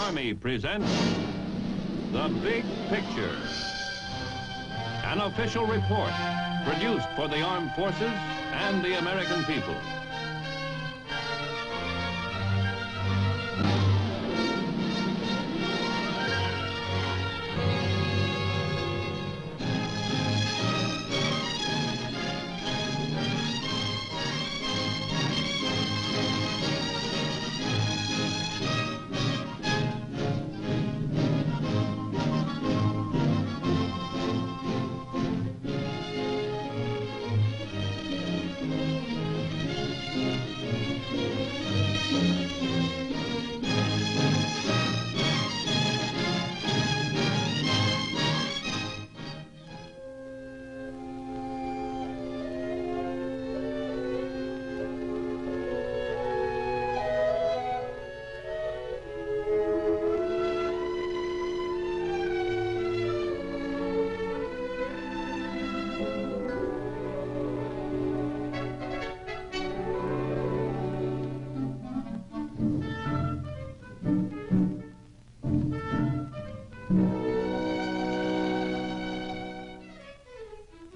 Army presents The Big Picture, an official report produced for the armed forces and the American people.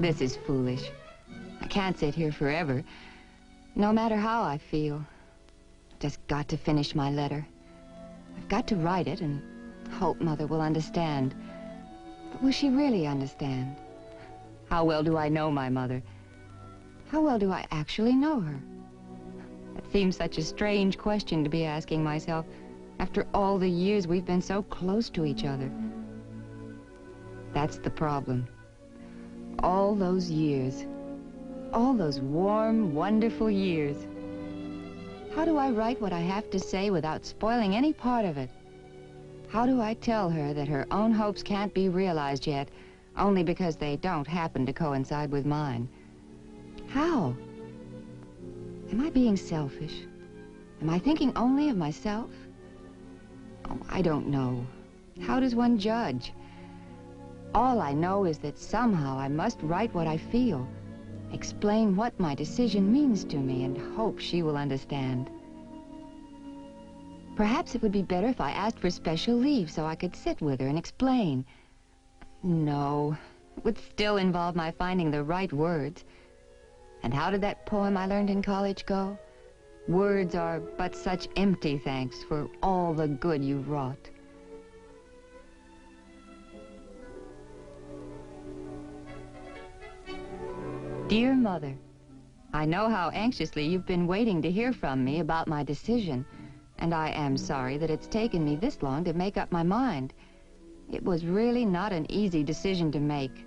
This is foolish. I can't sit here forever, no matter how I feel. I've just got to finish my letter. I've got to write it and hope Mother will understand. But will she really understand? How well do I know my mother? How well do I actually know her? That seems such a strange question to be asking myself after all the years we've been so close to each other. That's the problem. All those years, all those warm, wonderful years. How do I write what I have to say without spoiling any part of it? How do I tell her that her own hopes can't be realized yet, only because they don't happen to coincide with mine? How? Am I being selfish? Am I thinking only of myself? Oh, I don't know. How does one judge? All I know is that somehow I must write what I feel, explain what my decision means to me, and hope she will understand. Perhaps it would be better if I asked for special leave so I could sit with her and explain. No, it would still involve my finding the right words. And how did that poem I learned in college go? Words are but such empty thanks for all the good you've wrought. Dear Mother, I know how anxiously you've been waiting to hear from me about my decision, and I am sorry that it's taken me this long to make up my mind. It was really not an easy decision to make.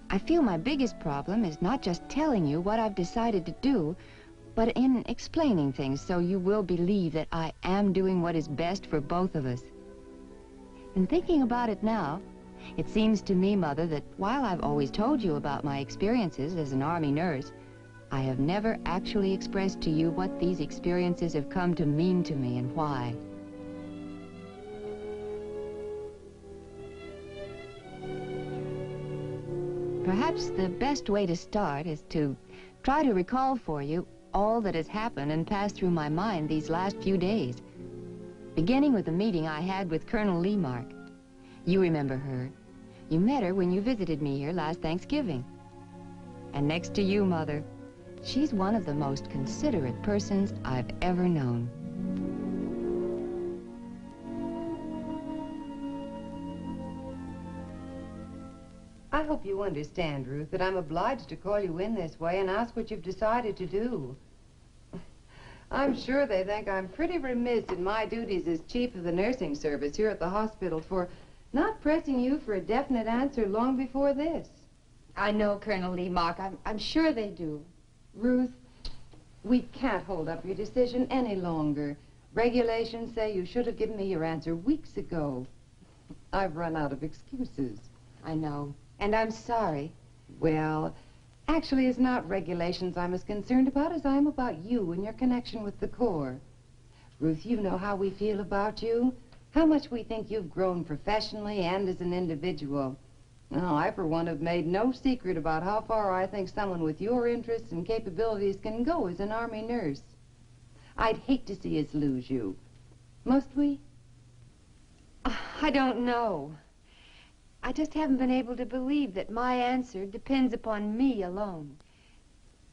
I feel my biggest problem is not just telling you what I've decided to do, but in explaining things so you will believe that I am doing what is best for both of us. In thinking about it now, it seems to me, Mother, that while I've always told you about my experiences as an Army nurse, I have never actually expressed to you what these experiences have come to mean to me and why. Perhaps the best way to start is to try to recall for you all that has happened and passed through my mind these last few days, beginning with the meeting I had with Colonel Lemark. You remember her. You met her when you visited me here last Thanksgiving. And next to you, Mother, she's one of the most considerate persons I've ever known. I hope you understand, Ruth, that I'm obliged to call you in this way and ask what you've decided to do. I'm sure they think I'm pretty remiss in my duties as chief of the nursing service here at the hospital for not pressing you for a definite answer long before this. I know, Colonel Lemark. I'm sure they do. Ruth, we can't hold up your decision any longer. Regulations say you should have given me your answer weeks ago. I've run out of excuses. I know, and I'm sorry. Well, actually, it's not regulations I'm as concerned about as I am about you and your connection with the Corps. Ruth, you know how we feel about you. How much we think you've grown professionally and as an individual. Now, I, for one, have made no secret about how far I think someone with your interests and capabilities can go as an Army nurse. I'd hate to see us lose you. Must we? I don't know. I just haven't been able to believe that my answer depends upon me alone.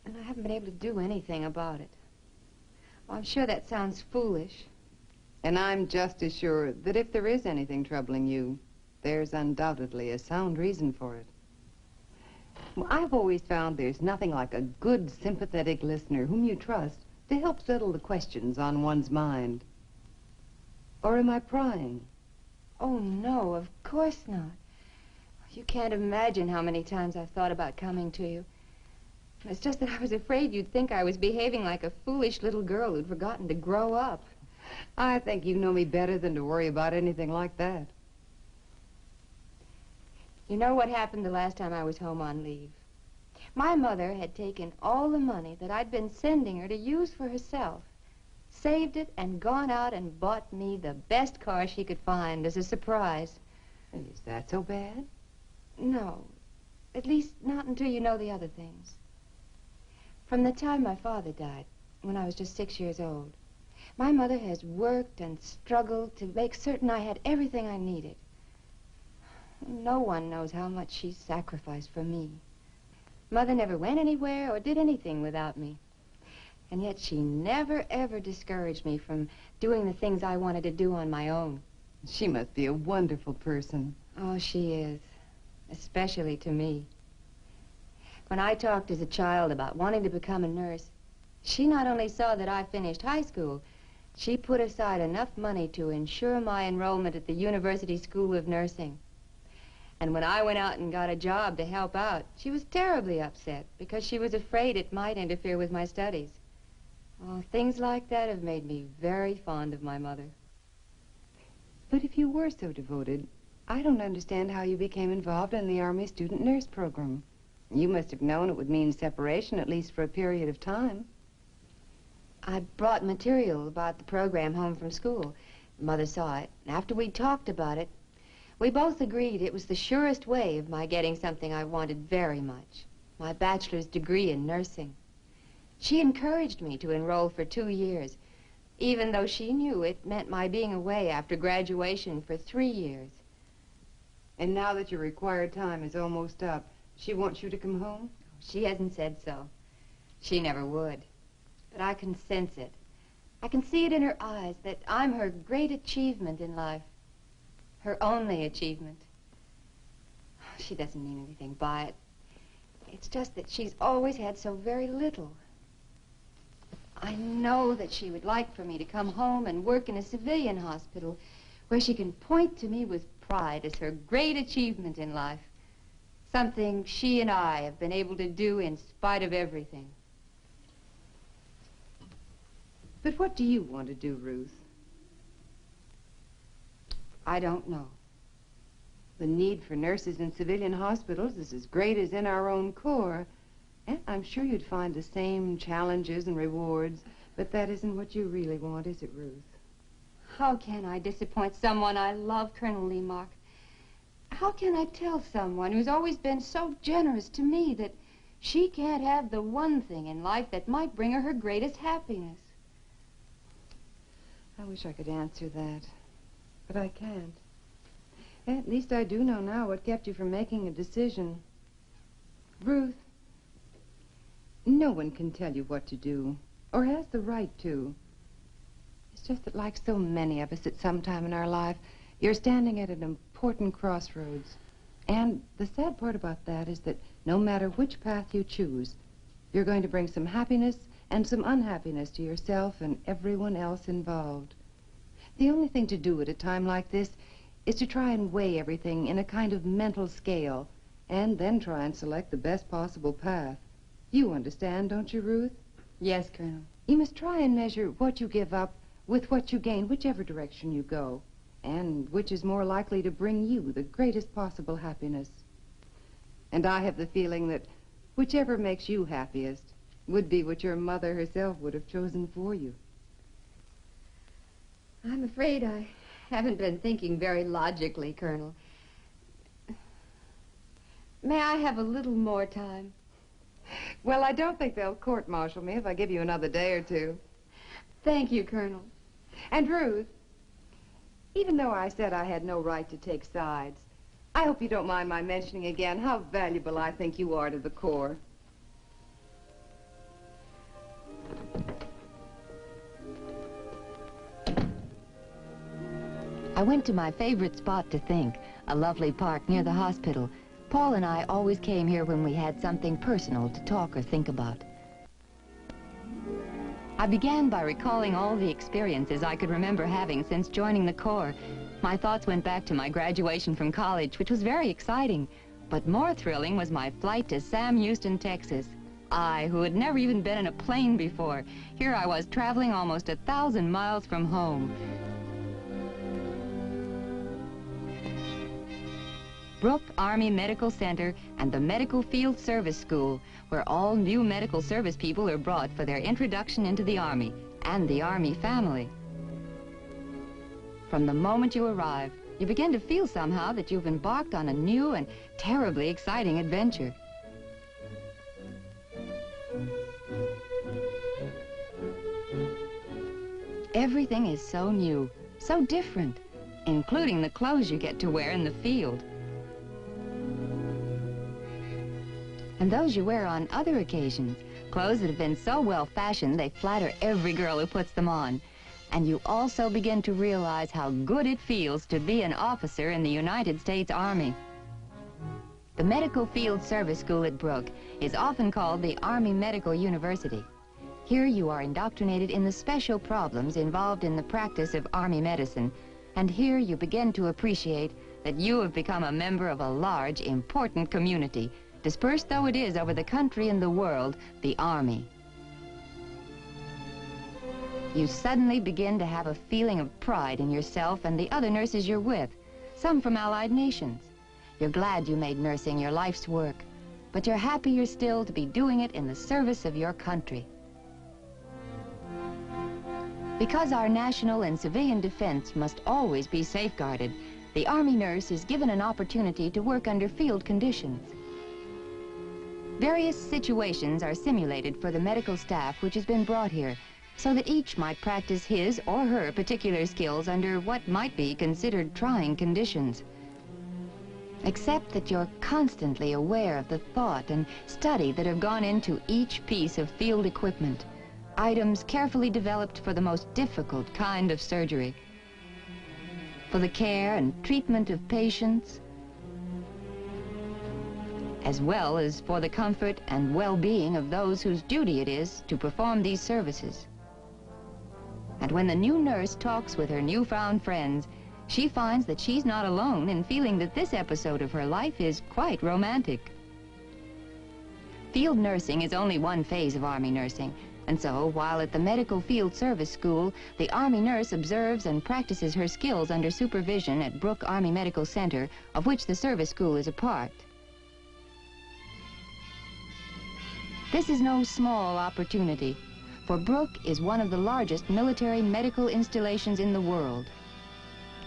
And I haven't been able to do anything about it. Well, I'm sure that sounds foolish. And I'm just as sure that if there is anything troubling you, there's undoubtedly a sound reason for it. Well, I've always found there's nothing like a good, sympathetic listener whom you trust to help settle the questions on one's mind. Or am I prying? Oh, no, of course not. You can't imagine how many times I've thought about coming to you. It's just that I was afraid you'd think I was behaving like a foolish little girl who'd forgotten to grow up. I think you know me better than to worry about anything like that. You know what happened the last time I was home on leave? My mother had taken all the money that I'd been sending her to use for herself, saved it, and gone out and bought me the best car she could find as a surprise. Is that so bad? No, at least not until you know the other things. From the time my father died, when I was just 6 years old, my mother has worked and struggled to make certain I had everything I needed. No one knows how much she sacrificed for me. Mother never went anywhere or did anything without me. And yet she never, ever discouraged me from doing the things I wanted to do on my own. She must be a wonderful person. Oh, she is. Especially to me. When I talked as a child about wanting to become a nurse, she not only saw that I finished high school, she put aside enough money to ensure my enrollment at the University School of Nursing. And when I went out and got a job to help out, she was terribly upset because she was afraid it might interfere with my studies. Oh, things like that have made me very fond of my mother. But if you were so devoted, I don't understand how you became involved in the Army student nurse program. You must have known it would mean separation, at least for a period of time. I brought material about the program home from school. Mother saw it, and after we talked about it, we both agreed it was the surest way of my getting something I wanted very much, my bachelor's degree in nursing. She encouraged me to enroll for 2 years, even though she knew it meant my being away after graduation for 3 years. And now that your required time is almost up, she wants you to come home? She hasn't said so. She never would. But I can sense it. I can see it in her eyes that I'm her great achievement in life. Her only achievement. She doesn't mean anything by it. It's just that she's always had so very little. I know that she would like for me to come home and work in a civilian hospital where she can point to me with pride as her great achievement in life. Something she and I have been able to do in spite of everything. But what do you want to do, Ruth? I don't know. The need for nurses in civilian hospitals is as great as in our own Corps. And I'm sure you'd find the same challenges and rewards, but that isn't what you really want, is it, Ruth? How can I disappoint someone I love, Colonel Lemark? How can I tell someone who's always been so generous to me that she can't have the one thing in life that might bring her greatest happiness? I wish I could answer that, but I can't. At least I do know now what kept you from making a decision. Ruth, no one can tell you what to do, or has the right to. It's just that, like so many of us at some time in our life, you're standing at an important crossroads. And the sad part about that is that no matter which path you choose, you're going to bring some happiness and some unhappiness to yourself and everyone else involved. The only thing to do at a time like this is to try and weigh everything in a kind of mental scale, and then try and select the best possible path. You understand, don't you, Ruth? Yes, Colonel. You must try and measure what you give up with what you gain, whichever direction you go, and which is more likely to bring you the greatest possible happiness. And I have the feeling that whichever makes you happiest would be what your mother herself would have chosen for you. I'm afraid I haven't been thinking very logically, Colonel. May I have a little more time? Well, I don't think they'll court-martial me if I give you another day or two. Thank you, Colonel. And Ruth, even though I said I had no right to take sides. I hope you don't mind my mentioning again how valuable I think you are to the Corps. I went to my favorite spot to think, a lovely park near the hospital. Paul and I always came here when we had something personal to talk or think about. I began by recalling all the experiences I could remember having since joining the Corps. My thoughts went back to my graduation from college, which was very exciting. But more thrilling was my flight to Sam Houston, Texas. I, who had never even been in a plane before, here I was traveling almost 1,000 miles from home. Brooke Army Medical Center and the Medical Field Service School, where all new medical service people are brought for their introduction into the Army and the Army family. From the moment you arrive, you begin to feel somehow that you've embarked on a new and terribly exciting adventure. Everything is so new, so different, including the clothes you get to wear in the field. And those you wear on other occasions, clothes that have been so well fashioned they flatter every girl who puts them on. And you also begin to realize how good it feels to be an officer in the United States Army. The Medical Field Service School at Brooke is often called the Army Medical University. Here you are indoctrinated in the special problems involved in the practice of Army medicine, and here you begin to appreciate that you have become a member of a large, important community, dispersed though it is over the country and the world, the Army. You suddenly begin to have a feeling of pride in yourself and the other nurses you're with, some from allied nations. You're glad you made nursing your life's work, but you're happier still to be doing it in the service of your country. Because our national and civilian defense must always be safeguarded, the Army nurse is given an opportunity to work under field conditions. Various situations are simulated for the medical staff which has been brought here, so that each might practice his or her particular skills under what might be considered trying conditions. Except that you're constantly aware of the thought and study that have gone into each piece of field equipment, items carefully developed for the most difficult kind of surgery, for the care and treatment of patients, as well as for the comfort and well-being of those whose duty it is to perform these services. And when the new nurse talks with her newfound friends, she finds that she's not alone in feeling that this episode of her life is quite romantic. Field nursing is only one phase of Army nursing, and so while at the Medical Field Service School, the Army nurse observes and practices her skills under supervision at Brooke Army Medical Center, of which the service school is a part. This is no small opportunity, for Brooke is one of the largest military medical installations in the world.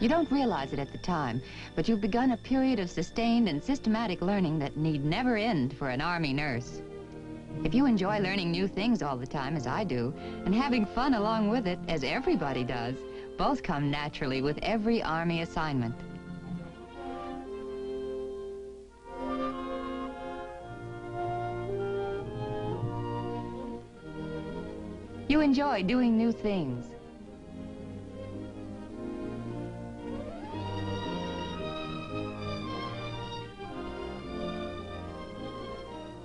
You don't realize it at the time, but you've begun a period of sustained and systematic learning that need never end for an Army nurse. If you enjoy learning new things all the time, as I do, and having fun along with it, as everybody does, both come naturally with every Army assignment. You enjoy doing new things.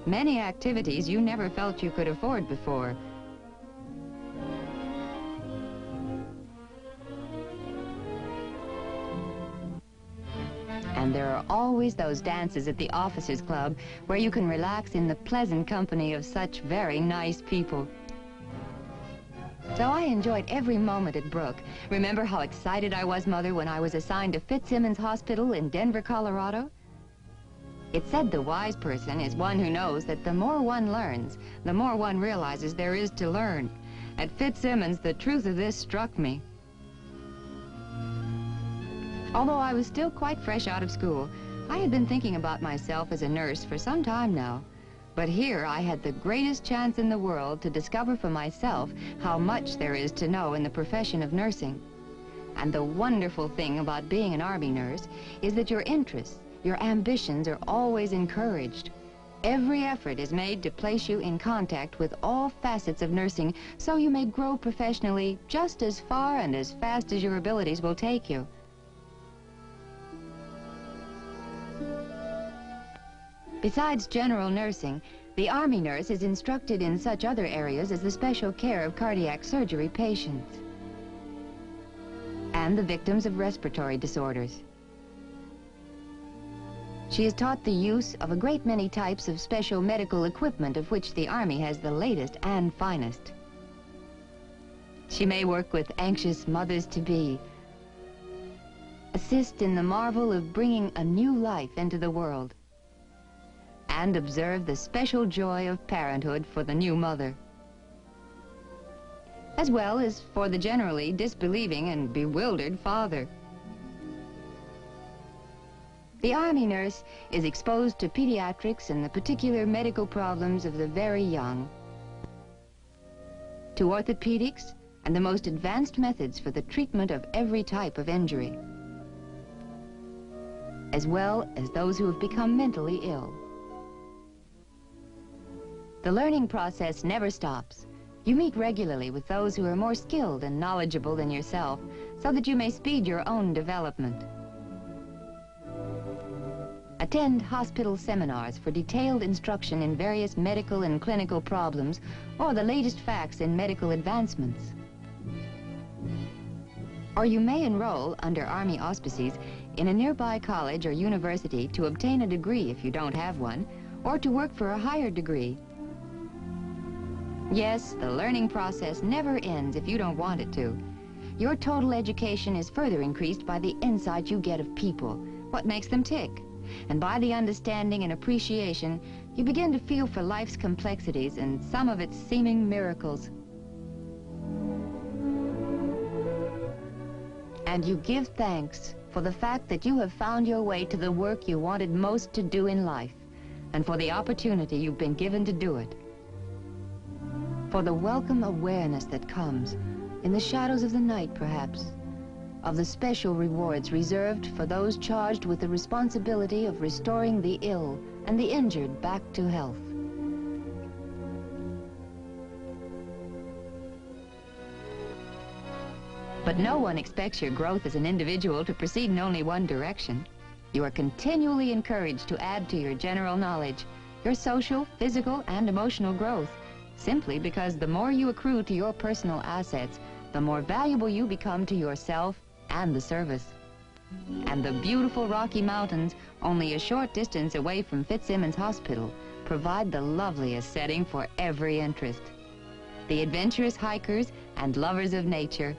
Many activities you never felt you could afford before. And there are always those dances at the Officers Club where you can relax in the pleasant company of such very nice people. So I enjoyed every moment at Brooke. Remember how excited I was, Mother, when I was assigned to Fitzsimmons Hospital in Denver, Colorado? It's said the wise person is one who knows that the more one learns, the more one realizes there is to learn. At Fitzsimmons, the truth of this struck me. Although I was still quite fresh out of school, I had been thinking about myself as a nurse for some time now. But here I had the greatest chance in the world to discover for myself how much there is to know in the profession of nursing. And the wonderful thing about being an Army nurse is that your interests, your ambitions are always encouraged. Every effort is made to place you in contact with all facets of nursing so you may grow professionally just as far and as fast as your abilities will take you. Besides general nursing, the Army nurse is instructed in such other areas as the special care of cardiac surgery patients and the victims of respiratory disorders. She is taught the use of a great many types of special medical equipment of which the Army has the latest and finest. She may work with anxious mothers-to-be, assist in the marvel of bringing a new life into the world, and observe the special joy of parenthood for the new mother, as well as for the generally disbelieving and bewildered father. The Army nurse is exposed to pediatrics and the particular medical problems of the very young, to orthopedics and the most advanced methods for the treatment of every type of injury, as well as those who have become mentally ill. The learning process never stops. You meet regularly with those who are more skilled and knowledgeable than yourself, so that you may speed your own development. Attend hospital seminars for detailed instruction in various medical and clinical problems or the latest facts in medical advancements. Or you may enroll under Army auspices in a nearby college or university to obtain a degree if you don't have one, or to work for a higher degree. Yes, the learning process never ends if you don't want it to. Your total education is further increased by the insight you get of people, what makes them tick. And by the understanding and appreciation, you begin to feel for life's complexities and some of its seeming miracles. And you give thanks for the fact that you have found your way to the work you wanted most to do in life, and for the opportunity you've been given to do it. For the welcome awareness that comes, in the shadows of the night perhaps, of the special rewards reserved for those charged with the responsibility of restoring the ill and the injured back to health. But no one expects your growth as an individual to proceed in only one direction. You are continually encouraged to add to your general knowledge, your social, physical, and emotional growth, simply because the more you accrue to your personal assets, the more valuable you become to yourself and the service. And the beautiful Rocky Mountains, only a short distance away from Fitzsimmons Hospital, provide the loveliest setting for every interest. The adventurous hikers and lovers of nature.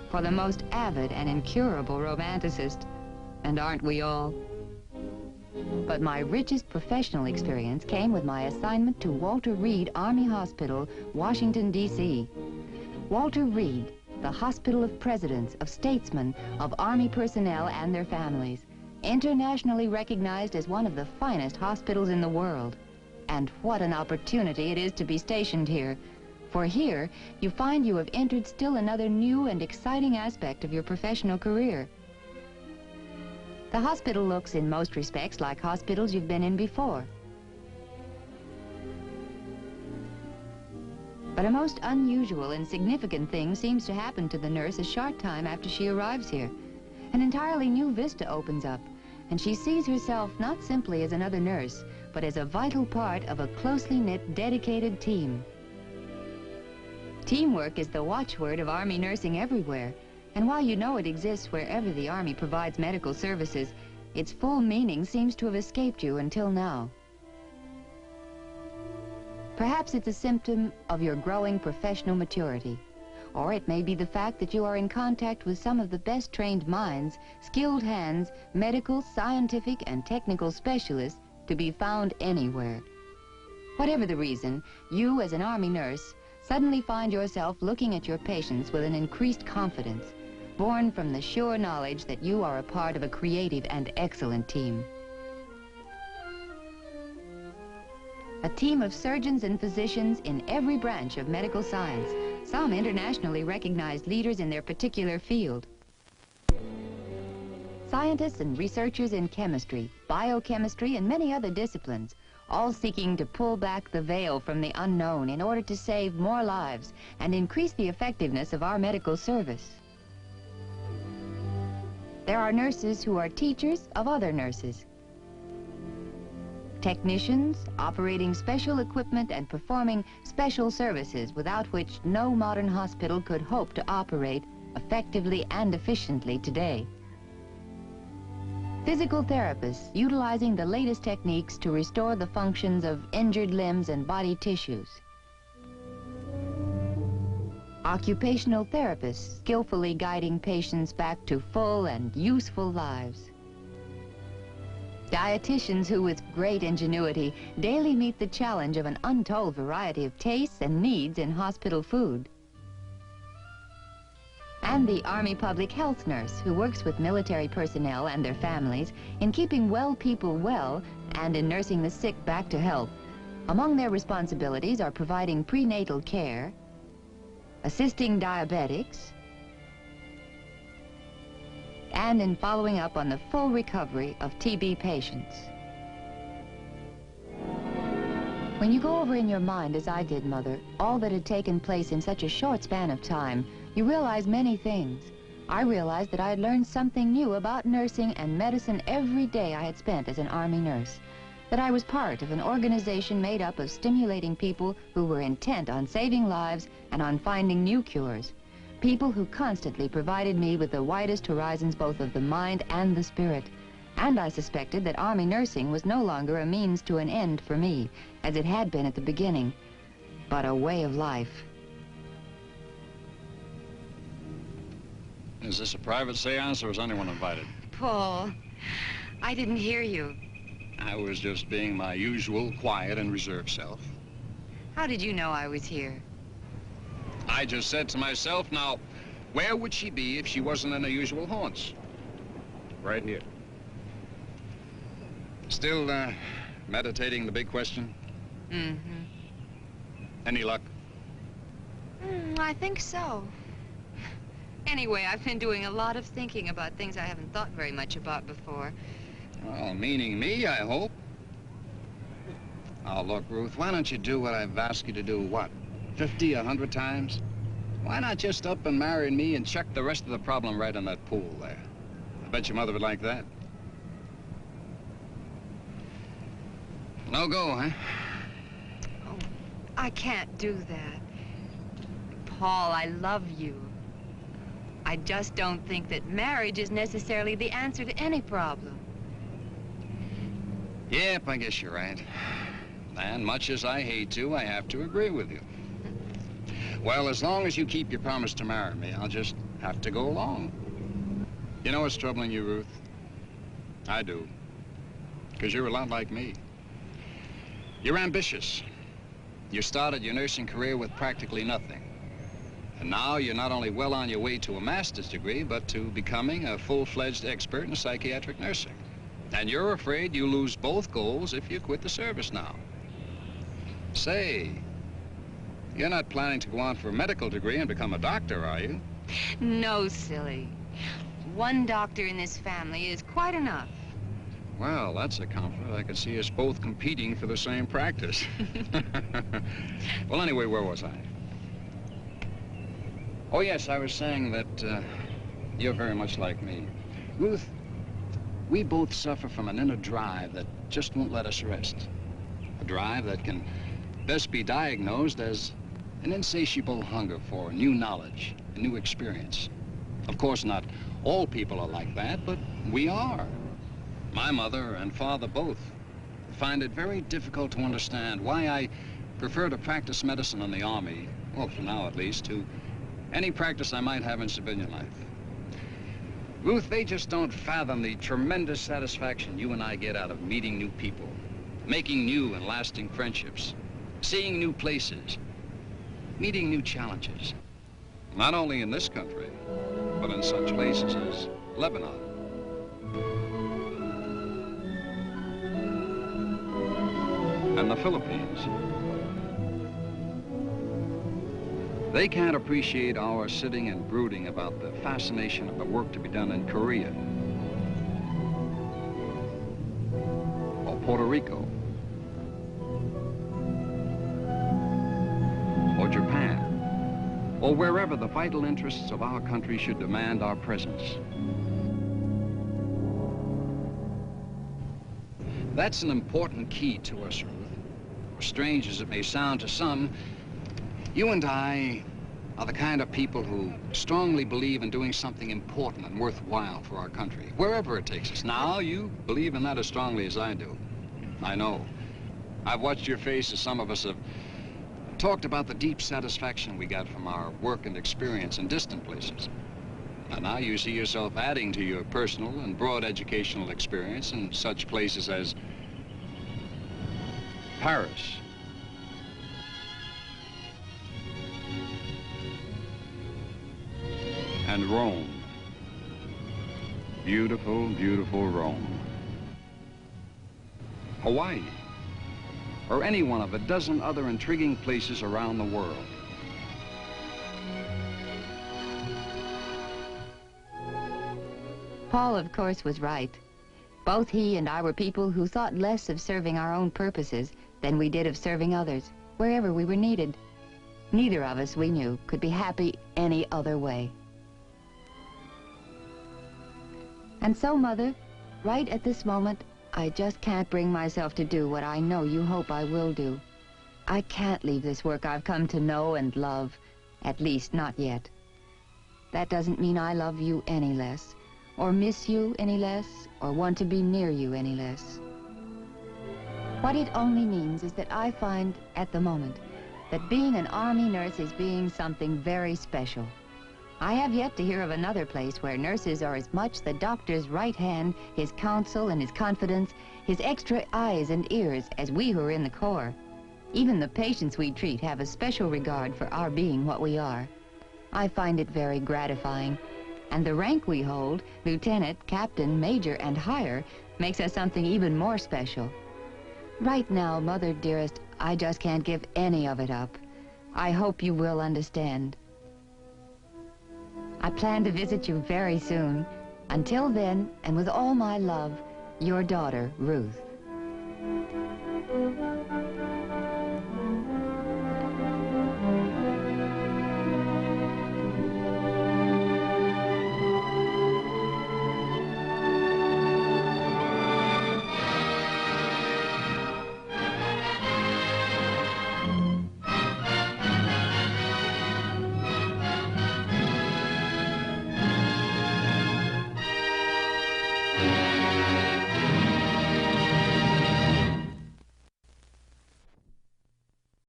For the most avid and incurable romanticist, and aren't we all? But my richest professional experience came with my assignment to Walter Reed Army Hospital, Washington, D.C. Walter Reed, the hospital of presidents, of statesmen, of Army personnel and their families, internationally recognized as one of the finest hospitals in the world. And what an opportunity it is to be stationed here. For here, you find you have entered still another new and exciting aspect of your professional career. The hospital looks in most respects like hospitals you've been in before. But a most unusual and significant thing seems to happen to the nurse a short time after she arrives here. An entirely new vista opens up, and she sees herself not simply as another nurse, but as a vital part of a closely knit, dedicated team. Teamwork is the watchword of Army nursing everywhere. And while you know it exists wherever the Army provides medical services, its full meaning seems to have escaped you until now. Perhaps it's a symptom of your growing professional maturity, or it may be the fact that you are in contact with some of the best trained minds, skilled hands, medical, scientific, and technical specialists to be found anywhere. Whatever the reason, you as an Army nurse suddenly find yourself looking at your patients with an increased confidence, born from the sure knowledge that you are a part of a creative and excellent team. A team of surgeons and physicians in every branch of medical science, some internationally recognized leaders in their particular field. Scientists and researchers in chemistry, biochemistry, and many other disciplines, all seeking to pull back the veil from the unknown in order to save more lives and increase the effectiveness of our medical service. There are nurses who are teachers of other nurses. Technicians operating special equipment and performing special services without which no modern hospital could hope to operate effectively and efficiently today. Physical therapists utilizing the latest techniques to restore the functions of injured limbs and body tissues. Occupational therapists skillfully guiding patients back to full and useful lives. Dietitians who, with great ingenuity, daily meet the challenge of an untold variety of tastes and needs in hospital food. And the Army Public Health nurse who works with military personnel and their families in keeping well people well and in nursing the sick back to health. Among their responsibilities are providing prenatal care, assisting diabetics, and in following up on the full recovery of TB patients. When you go over in your mind, as I did, Mother, all that had taken place in such a short span of time, you realize many things. I realized that I had learned something new about nursing and medicine every day I had spent as an Army nurse, that I was part of an organization made up of stimulating people who were intent on saving lives and on finding new cures, people who constantly provided me with the widest horizons both of the mind and the spirit. And I suspected that Army nursing was no longer a means to an end for me, as it had been at the beginning, but a way of life. Is this a private seance or is anyone invited? Paul, I didn't hear you. I was just being my usual quiet and reserved self. How did you know I was here? I just said to myself, now, where would she be if she wasn't in her usual haunts? Right here. Still, meditating the big question? Mm-hmm. Any luck? I think so. Anyway, I've been doing a lot of thinking about things I haven't thought very much about before. Well, meaning me, I hope. Oh, look, Ruth, why don't you do what I've asked you to do, what, 50, 100 times? Why not just up and marry me and chuck the rest of the problem right in that pool there? I bet your mother would like that. No go, huh? Oh, I can't do that. Paul, I love you. I just don't think that marriage is necessarily the answer to any problem. Yep, I guess you're right. And much as I hate to, I have to agree with you. Well, as long as you keep your promise to marry me, I'll just have to go along. You know what's troubling you, Ruth? I do. Because you're a lot like me. You're ambitious. You started your nursing career with practically nothing. And now you're not only well on your way to a master's degree, but to becoming a full-fledged expert in psychiatric nursing. And you're afraid you lose both goals if you quit the service now. Say, you're not planning to go on for a medical degree and become a doctor, are you? No, silly. One doctor in this family is quite enough. Well, that's a comfort. I could see us both competing for the same practice. Well, anyway, where was I? Oh, yes, I was saying that you're very much like me. Ruth, we both suffer from an inner drive that just won't let us rest. A drive that can best be diagnosed as an insatiable hunger for new knowledge and new experience. Of course, not all people are like that, but we are. My mother and father both find it very difficult to understand why I prefer to practice medicine in the Army, well, for now at least, to any practice I might have in civilian life. Ruth, they just don't fathom the tremendous satisfaction you and I get out of meeting new people, making new and lasting friendships, seeing new places, meeting new challenges. Not only in this country, but in such places as Lebanon. And the Philippines. They can't appreciate our sitting and brooding about the fascination of the work to be done in Korea, or Puerto Rico, or Japan, or wherever the vital interests of our country should demand our presence. That's an important key to us, Ruth. Strange as it may sound to some, you and I are the kind of people who strongly believe in doing something important and worthwhile for our country, wherever it takes us. Now, you believe in that as strongly as I do. I know. I've watched your face as some of us have talked about the deep satisfaction we got from our work and experience in distant places. And now you see yourself adding to your personal and broad educational experience in such places as Paris, and Rome. Beautiful, beautiful Rome. Hawaii, or any one of a dozen other intriguing places around the world. Paul, of course, was right. Both he and I were people who thought less of serving our own purposes than we did of serving others, wherever we were needed. Neither of us, we knew, could be happy any other way. And so, Mother, right at this moment, I just can't bring myself to do what I know you hope I will do. I can't leave this work I've come to know and love, at least not yet. That doesn't mean I love you any less, or miss you any less, or want to be near you any less. What it only means is that I find, at the moment, that being an Army nurse is being something very special. I have yet to hear of another place where nurses are as much the doctor's right hand, his counsel and his confidence, his extra eyes and ears as we who are in the Corps. Even the patients we treat have a special regard for our being what we are. I find it very gratifying. And the rank we hold, lieutenant, captain, major, and higher, makes us something even more special. Right now, Mother dearest, I just can't give any of it up. I hope you will understand. I plan to visit you very soon. Until then, and with all my love, your daughter, Ruth.